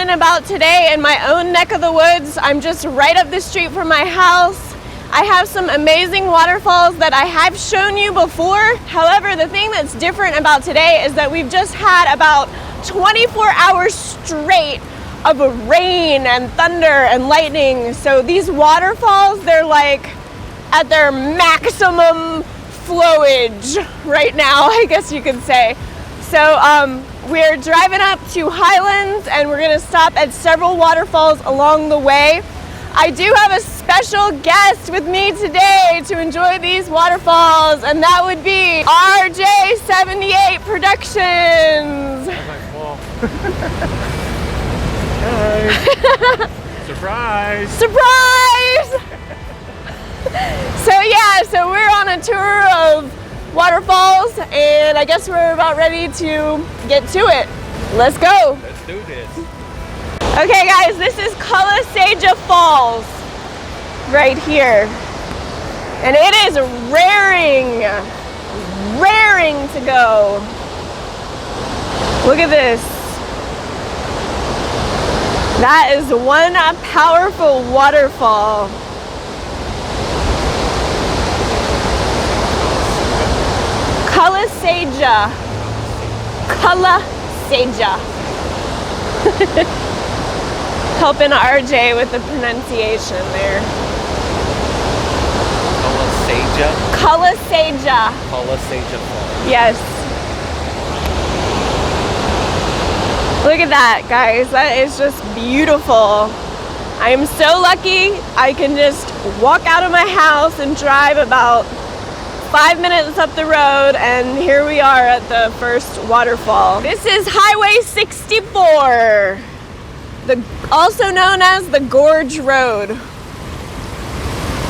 different about today in my own neck of the woods. I'm just right up the street from my house. I have some amazing waterfalls that I have shown you before. However, the thing that's different about today is that we've just had about 24 hours straight of rain and thunder and lightning. So these waterfalls, they're like at their maximum flowage right now, I guess you could say. So we're driving up to Highlands and we're gonna stop at several waterfalls along the way. I do have a special guest with me today to enjoy these waterfalls, and that would be RJ78 Productions. Hi. Surprise! Surprise! So we're on a tour of waterfalls, and I guess we're about ready to get to it. Let's go. Let's do this. Okay guys, this is Kalaseja Falls right here. And it is raring to go. Look at this. That is one powerful waterfall. Kalaseja. Kalaseja. Helping RJ with the pronunciation there. Kalaseja? Kalaseja. Kalaseja Falls. Yes. Look at that, guys. That is just beautiful. I am so lucky I can just walk out of my house and drive about 5 minutes up the road, and here we are at the first waterfall. This is Highway 64. Also known as the Gorge Road.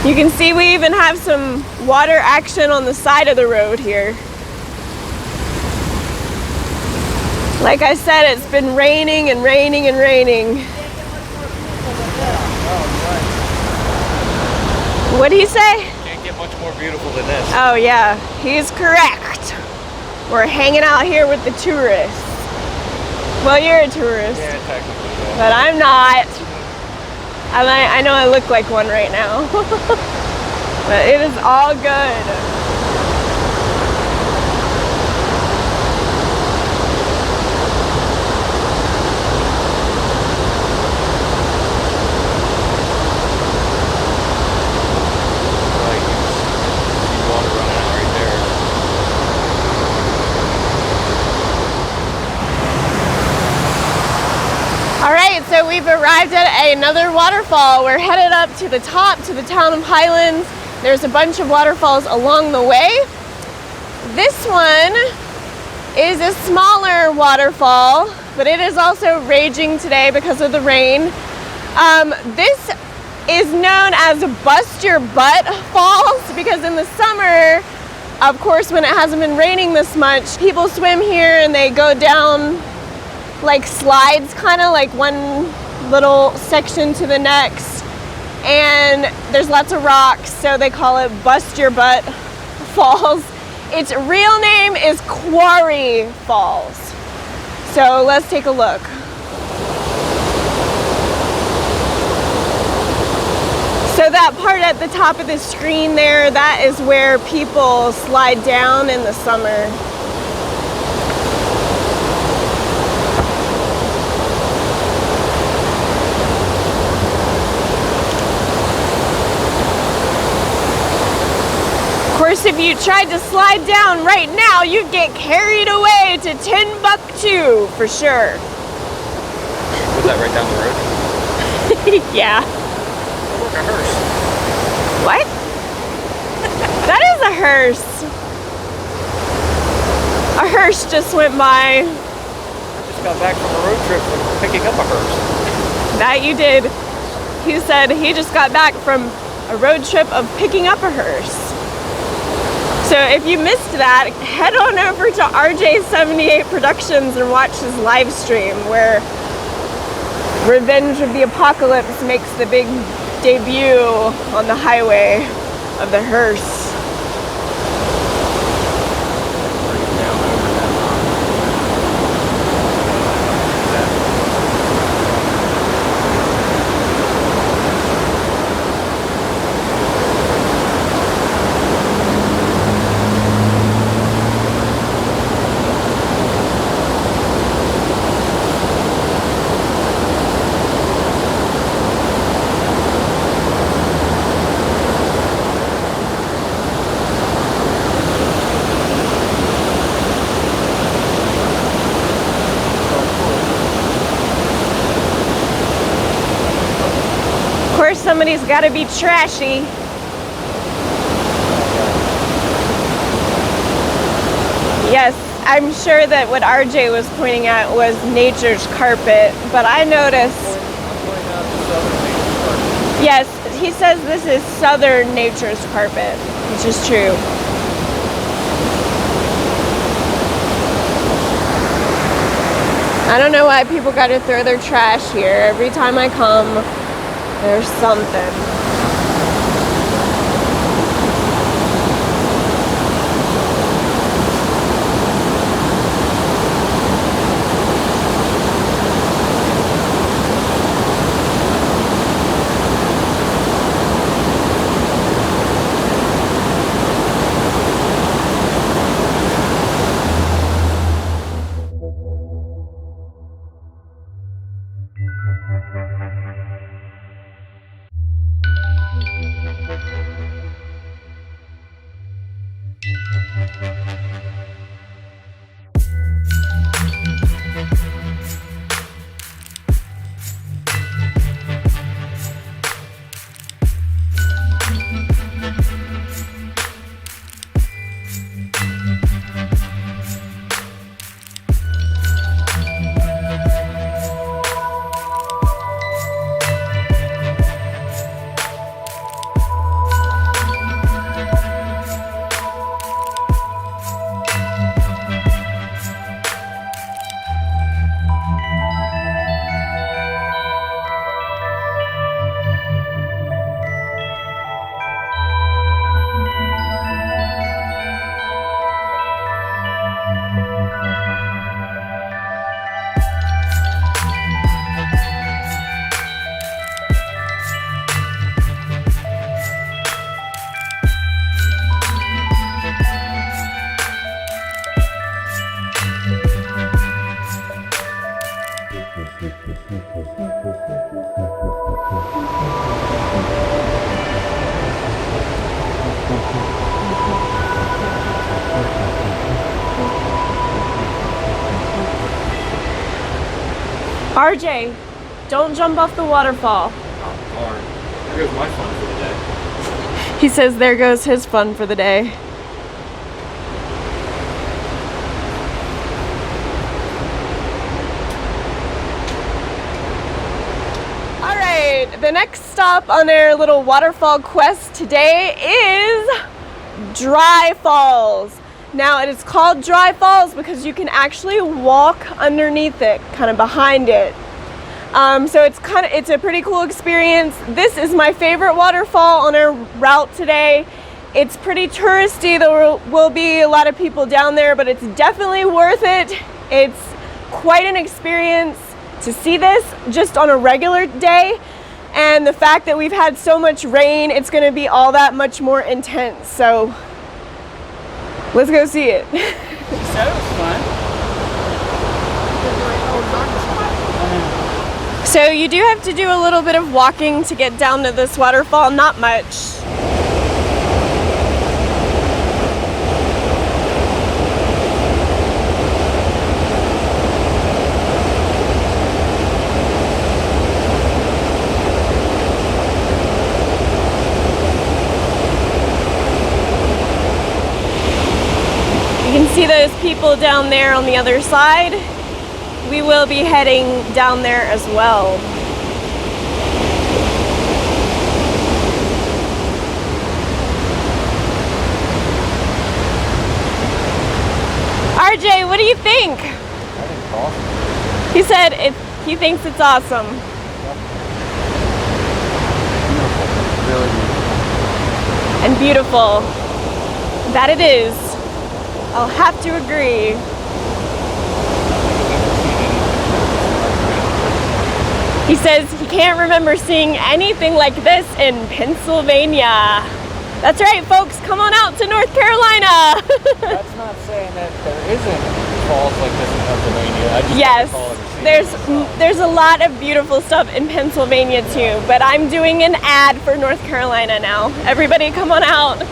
You can see we even have some water action on the side of the road here. Like I said, it's been raining and raining and raining. What'd he say? Can't get much more beautiful than this. Oh yeah, he's correct. We're hanging out here with the tourists. Well, you're a tourist. Yeah, technically. But I'm not. I know I look like one right now. But it is all good. Right. See water running out right there. All right, so we've arrived at another waterfall. We're headed up to the top, to the town of Highlands. There's a bunch of waterfalls along the way. This one is a smaller waterfall, but it is also raging today because of the rain. This is known as Bust Your Butt Falls because in the summer, of course, when it hasn't been raining this much, people swim here and they go down like slides, kind of like one little section to the next, and there's lots of rocks, so they call it Bust Your Butt Falls. Its real name is Quarry Falls. So let's take a look. So that part at the top of the screen there, that is where people slide down in the summer. Of course, if you tried to slide down right now, you'd get carried away to Timbuktu for sure. Was that right down the road? Yeah. Oh, look, a hearse. What? That is a hearse. A hearse just went by. I just got back from a road trip from picking up a hearse. That you did. He said he just got back from a road trip of picking up a hearse. So if you missed that, head on over to RJ78 Productions and watch his live stream where Revenge of the Apocalypse makes the big debut on the highway of the hearse. course, somebody's got to be trashy. Yes, I'm sure that what RJ was pointing at was nature's carpet, but I noticed. Yes, he says this is southern nature's carpet, which is true. I don't know why people got to throw their trash here. Every time I come, there's something. RJ, don't jump off the waterfall. Oh, darn. There goes my fun for the day. He says there goes his fun for the day. All right, the next stop on our little waterfall quest today is Dry Falls. Now it is called Dry Falls because you can actually walk underneath it, kind of behind it. So it's a pretty cool experience. This is my favorite waterfall on our route today. It's pretty touristy. There will be a lot of people down there, but it's definitely worth it. It's quite an experience to see this just on a regular day. And the fact that we've had so much rain, it's going to be all that much more intense. So let's go see it. She said it was fun. So you do have to do a little bit of walking to get down to this waterfall, not much. You can see those people down there on the other side. We will be heading down there as well. RJ, what do you think? I think it's awesome. He said he thinks it's awesome. Beautiful. Really beautiful. And beautiful. That it is. I'll have to agree. He says he can't remember seeing anything like this in Pennsylvania. That's right, folks, come on out to North Carolina. That's not saying that there isn't falls like this in Pennsylvania. I just Yes, don't recall ever seeing there's a lot of beautiful stuff in Pennsylvania too, but I'm doing an ad for North Carolina now. Everybody come on out,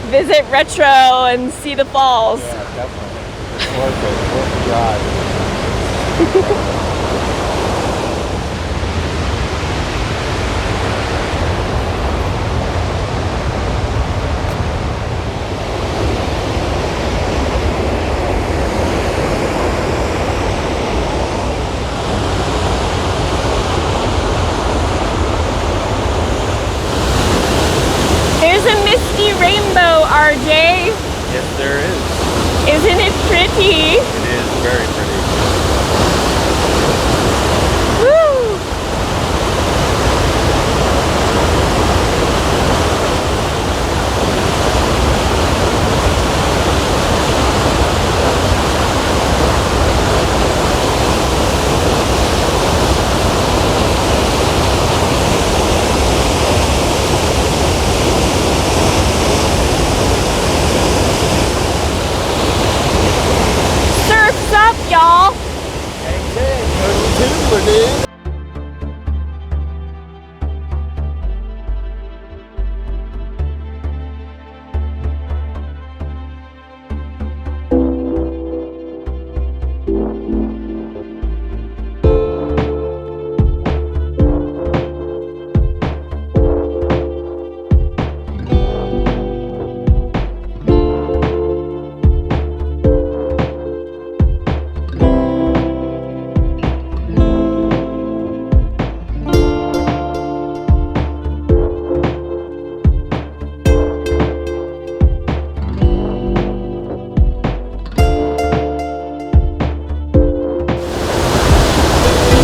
visit Retro and see the falls. Yeah, definitely. It's worth it. It's worth the drive. RJ? Yes, there is. Isn't it pretty? It is very pretty. Woo! Surf's up, y'all.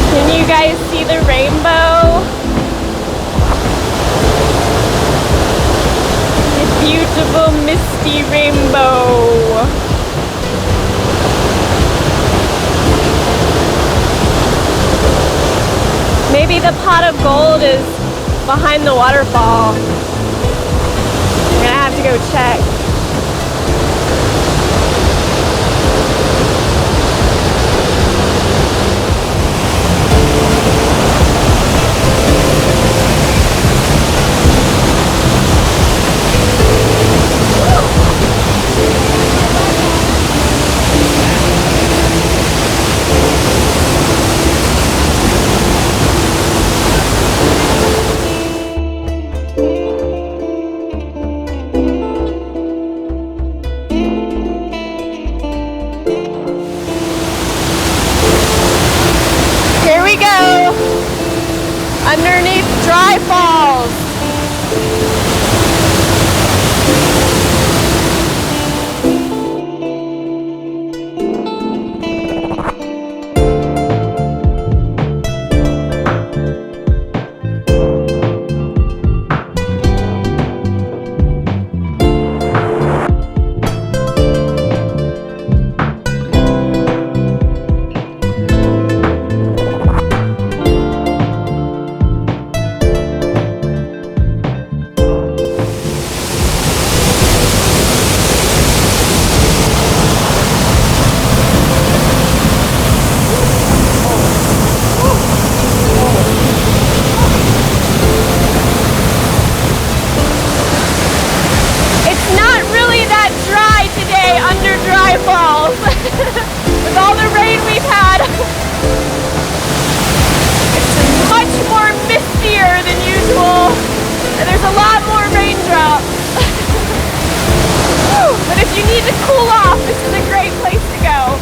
Can you guys see the rainbow? A beautiful misty rainbow. Maybe the pot of gold is behind the waterfall. I'm gonna have to go check. Here we go, underneath Dry Falls. It's not really that dry today under Dry Falls with all the rain we've had. It's much more mistier than usual and there's a lot more raindrops. But if you need to cool off, this is a great place to go.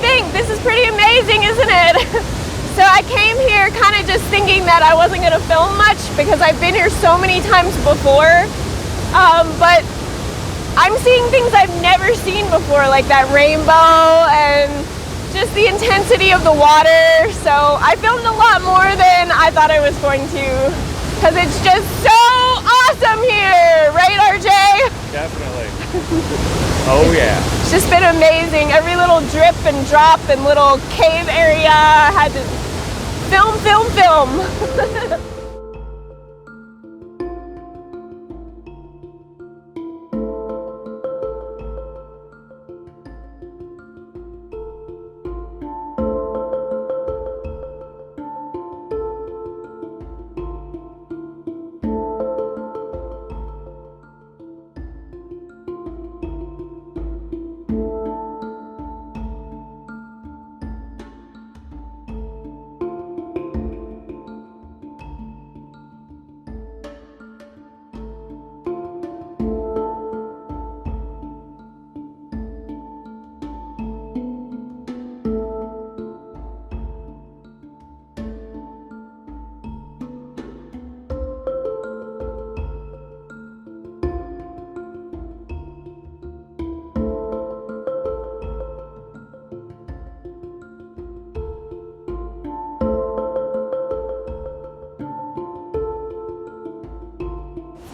think? This is pretty amazing, isn't it? So I came here kind of just thinking that I wasn't going to film much because I've been here so many times before. But I'm seeing things I've never seen before, like that rainbow and just the intensity of the water. So I filmed a lot more than I thought I was going to because it's just so awesome here, right, RJ? Definitely. Oh yeah. It's just been amazing. Every little drip and drop and little cave area, I had to film.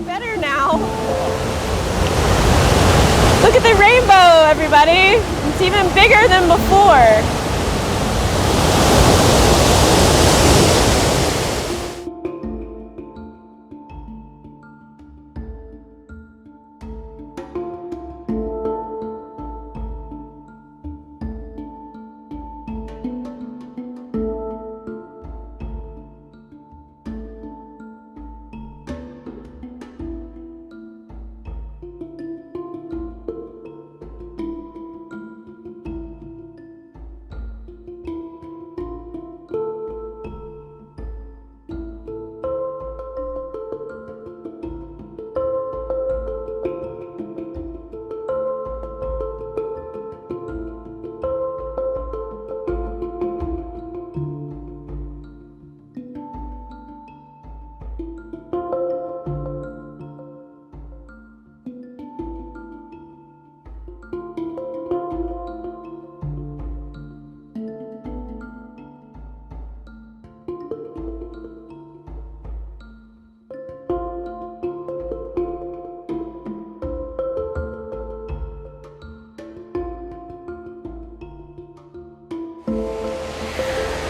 Better now. Look at the rainbow, everybody. It's even bigger than before.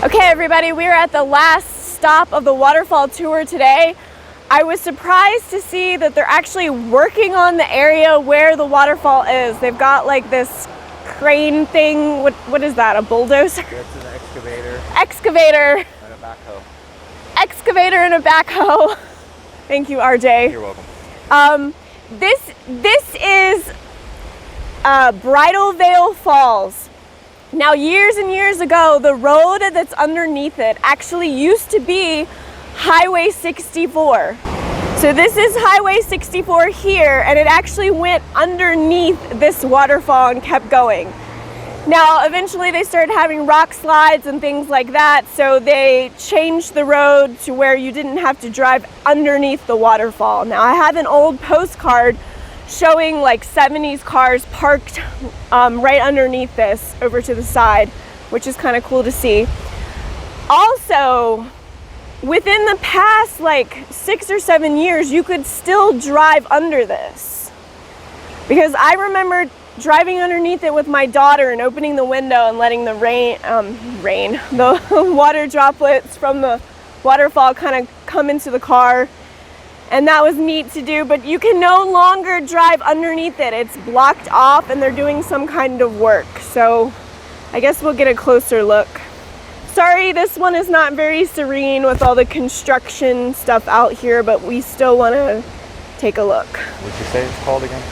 Okay, everybody, we're at the last stop of the waterfall tour today. I was surprised to see that they're actually working on the area where the waterfall is. They've got like this crane thing. What is that, a bulldozer? That's an excavator. Excavator. And a backhoe. Excavator and a backhoe. Thank you, RJ. You're welcome. This is Bridal Veil Falls. Now, years and years ago, the road that's underneath it actually used to be Highway 64. So this is Highway 64 here, and it actually went underneath this waterfall and kept going. Now, eventually they started having rock slides and things like that, so they changed the road to where you didn't have to drive underneath the waterfall. Now, I have an old postcard showing like 70s cars parked right underneath this over to the side, which is kind of cool to see. Also, within the past like 6 or 7 years, you could still drive under this. Because I remember driving underneath it with my daughter and opening the window and letting the the water droplets from the waterfall kind of come into the car. And that was neat to do, but you can no longer drive underneath it. It's blocked off and they're doing some kind of work. So I guess we'll get a closer look. Sorry, this one is not very serene with all the construction stuff out here, but we still want to take a look. What'd you say it's called again?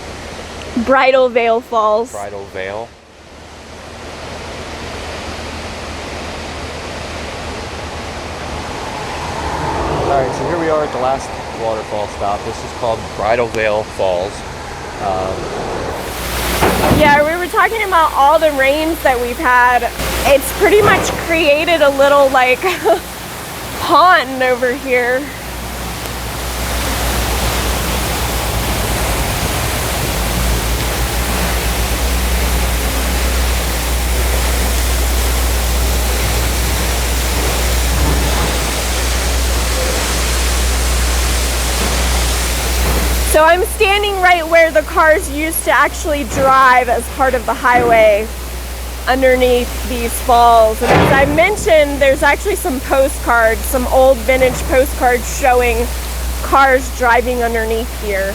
Bridal Veil Falls. Bridal Veil. Alright, so here we are at the last waterfall stop. This is called Bridal Veil Falls. I Yeah, we were talking about all the rains that we've had. It's pretty much created a little like pond over here. So I'm standing right where the cars used to actually drive as part of the highway underneath these falls. And as I mentioned, there's actually some postcards, some old vintage postcards showing cars driving underneath here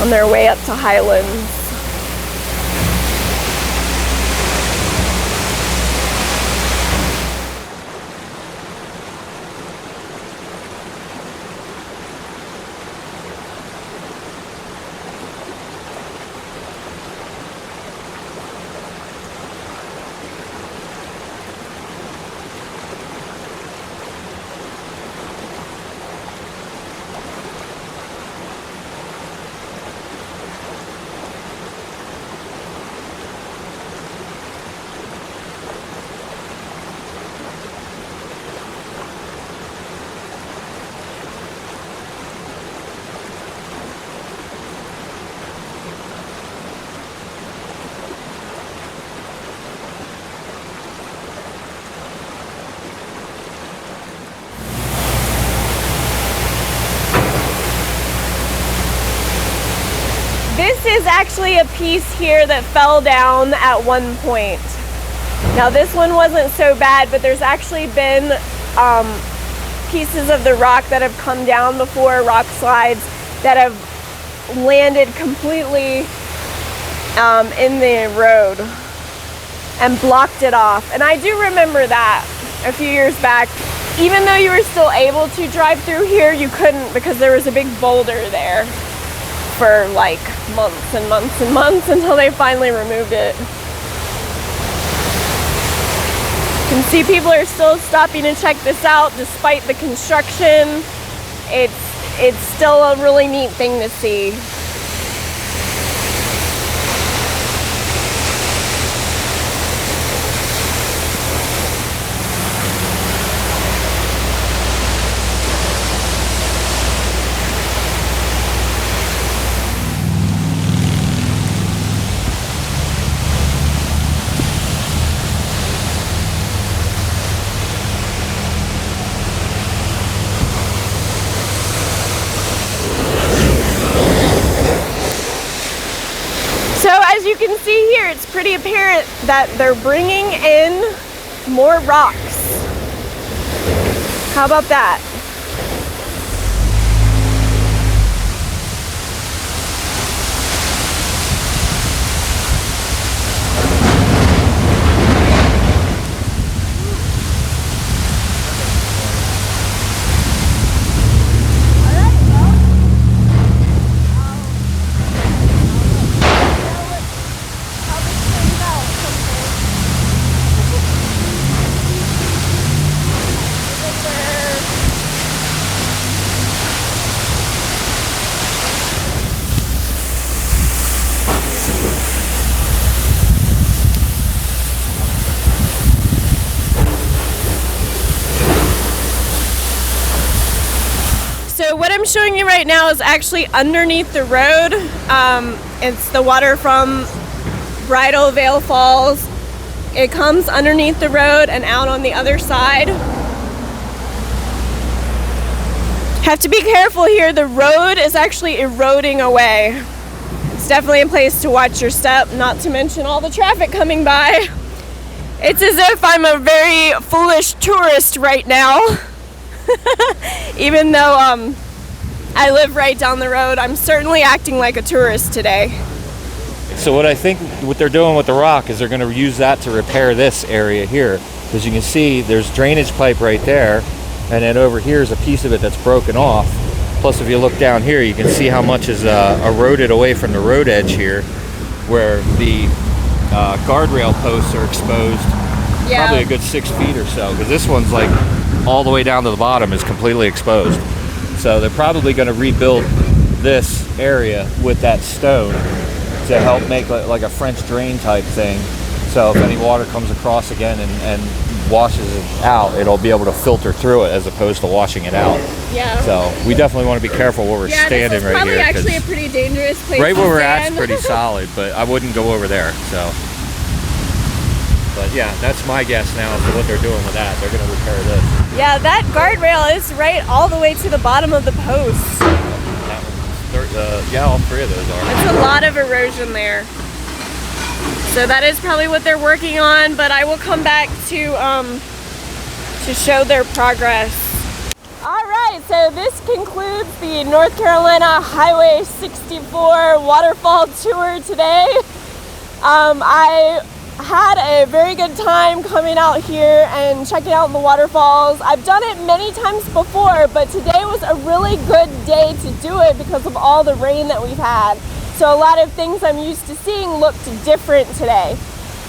on their way up to Highlands. This is actually a piece here that fell down at one point. Now this one wasn't so bad, but there's actually been pieces of the rock that have come down before, rock slides that have landed completely in the road and blocked it off. And I do remember that a few years back. Even though you were still able to drive through here, you couldn't because there was a big boulder there for like months and months and months until they finally removed it. You can see people are still stopping to check this out despite the construction. It's still a really neat thing to see. As you can see here, it's pretty apparent that they're bringing in more rocks. How about that? So what I'm showing you right now is actually underneath the road. It's the water from Bridal Veil Falls. It comes underneath the road and out on the other side. Have to be careful here. The road is actually eroding away. It's definitely a place to watch your step, not to mention all the traffic coming by. It's as if I'm a very foolish tourist right now. Even though I live right down the road, I'm certainly acting like a tourist today. So what I think what they're doing with the rock is they're going to use that to repair this area here. As you can see, there's drainage pipe right there, and then over here is a piece of it that's broken off. Plus, if you look down here, you can see how much is eroded away from the road edge here, where the guardrail posts are exposed. Yeah. Probably a good 6 feet or so, because this one's like all the way down to the bottom is completely exposed. So they're probably going to rebuild this area with that stone to help make like a French drain type thing. So if any water comes across again and washes it out, it'll be able to filter through it as opposed to washing it out. Yeah. So we definitely want to be careful where we're standing this is right probably here. Actually, a pretty dangerous place. Right where to we're at stand. is pretty solid, but I wouldn't go over there. So, but yeah, that's my guess now as to what they're doing with that. They're going to repair this. Yeah, that guardrail is right all the way to the bottom of the post. Yeah, all three of those are. It's a lot of erosion there. So that is probably what they're working on, but I will come back to show their progress. All right, so this concludes the North Carolina Highway 64 waterfall tour today. I had a very good time coming out here and checking out the waterfalls. I've done it many times before, but today was a really good day to do it because of all the rain that we've had. So a lot of things I'm used to seeing looked different today.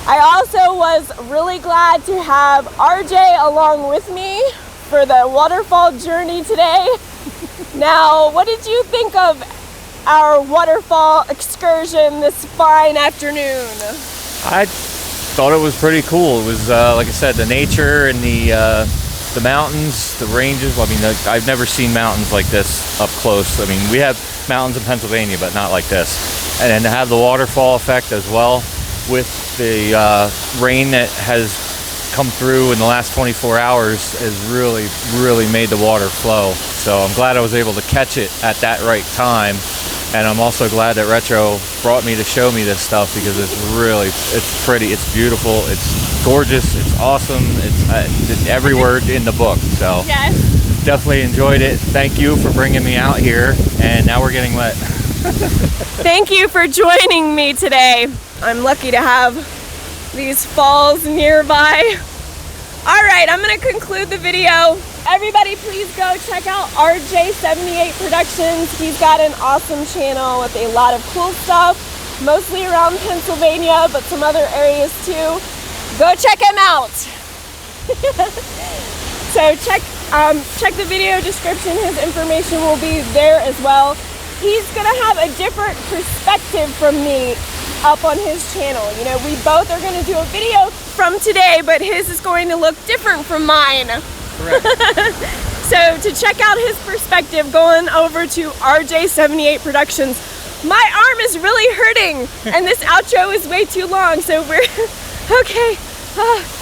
I also was really glad to have RJ along with me for the waterfall journey today. Now, what did you think of our waterfall excursion this fine afternoon? I thought it was pretty cool. It was, like I said, the nature and the mountains, the ranges. I mean, I've never seen mountains like this up close. I mean, we have mountains in Pennsylvania, but not like this. And then to have the waterfall effect as well with the rain that has come through in the last 24 hours has really, really made the water flow. So I'm glad I was able to catch it at that right time. And I'm also glad that Retro brought me to show me this stuff because it's pretty, it's beautiful, it's gorgeous, it's awesome, it's every word in the book. So Yes. definitely enjoyed it. Thank you for bringing me out here, and now we're getting wet. Thank you for joining me today. I'm lucky to have these falls nearby. All right, I'm gonna conclude the video. Everybody please go check out RJ78 Productions. He's got an awesome channel with a lot of cool stuff, mostly around Pennsylvania, but some other areas too. Go check him out. So check the video description. His information will be there as well. He's gonna have a different perspective from me up on his channel. You know, we both are gonna do a video from today, but his is going to look different from mine. Correct. So to check out his perspective, going over to RJ78 Productions. My arm is really hurting and this outro is way too long, so we're okay.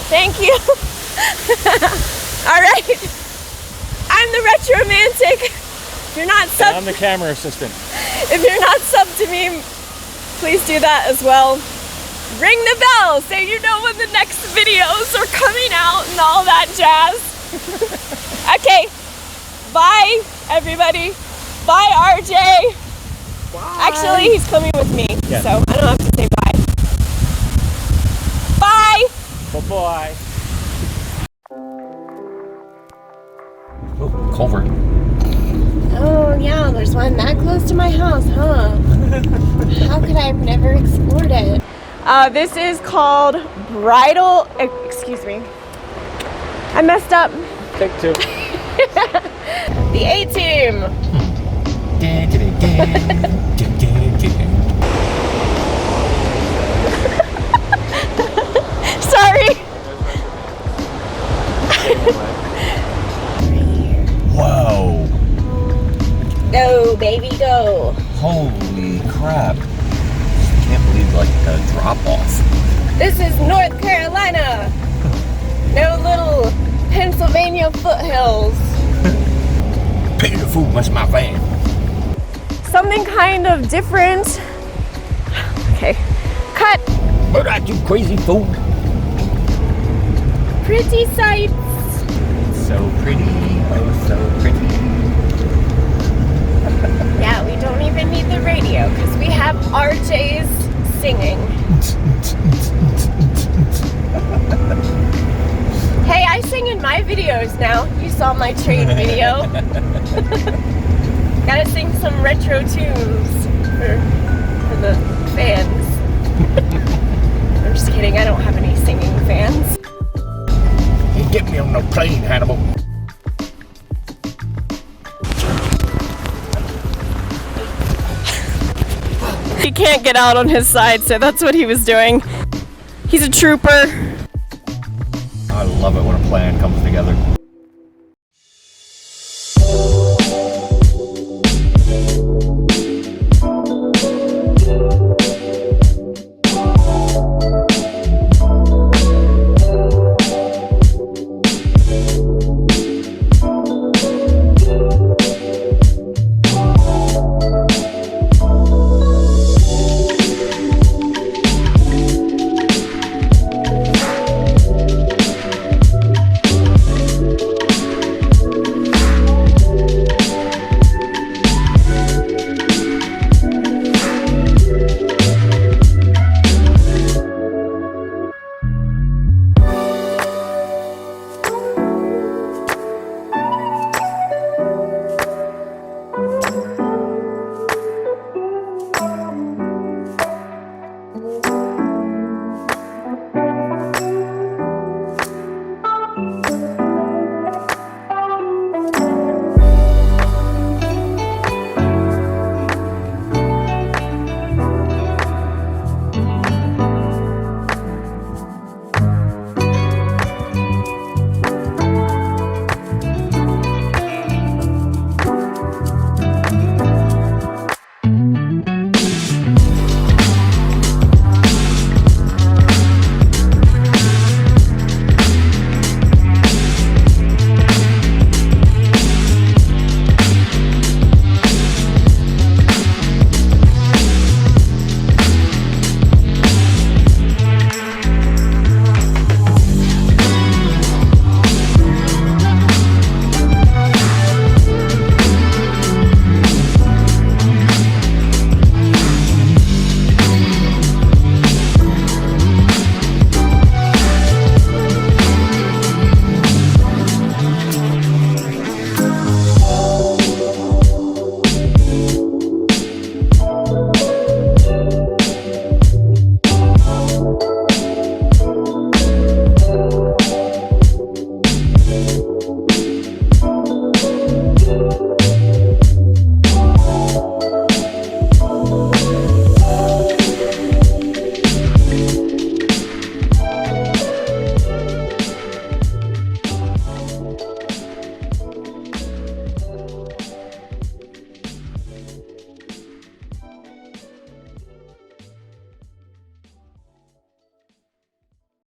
Thank you. All right, I'm the Retromantic. If you're not And I'm the camera assistant. if you're not subbed to me, please do that as well. Ring the bell so you know when the next videos are coming out and all that jazz. Okay, bye everybody. Bye RJ. Bye. Actually, he's coming with me, Yeah. so I don't have to say bye. Bye. Bye-bye. Oh, culvert. Oh yeah, there's one that close to my house, huh? How could I have never explored it? This is called Bridal, excuse me. I messed up. Take two. The A-Team. Sorry. Whoa. Go, baby, go. Holy crap. Can't believe like the drop off. This is North Carolina. No little Pennsylvania foothills. Beautiful, that's my van. Something kind of different. Okay, cut. What are you crazy fool? Pretty sights. So pretty, oh so pretty. Yeah, we don't even need the radio because we have RJ's singing. Hey, I sing in my videos now. You saw my train video. Gotta sing some retro tunes for the fans. I'm just kidding, I don't have any singing fans. You get me on no plane, Hannibal. You can't get out on his side, so that's what he was doing. He's a trooper. I love it when a plan comes together.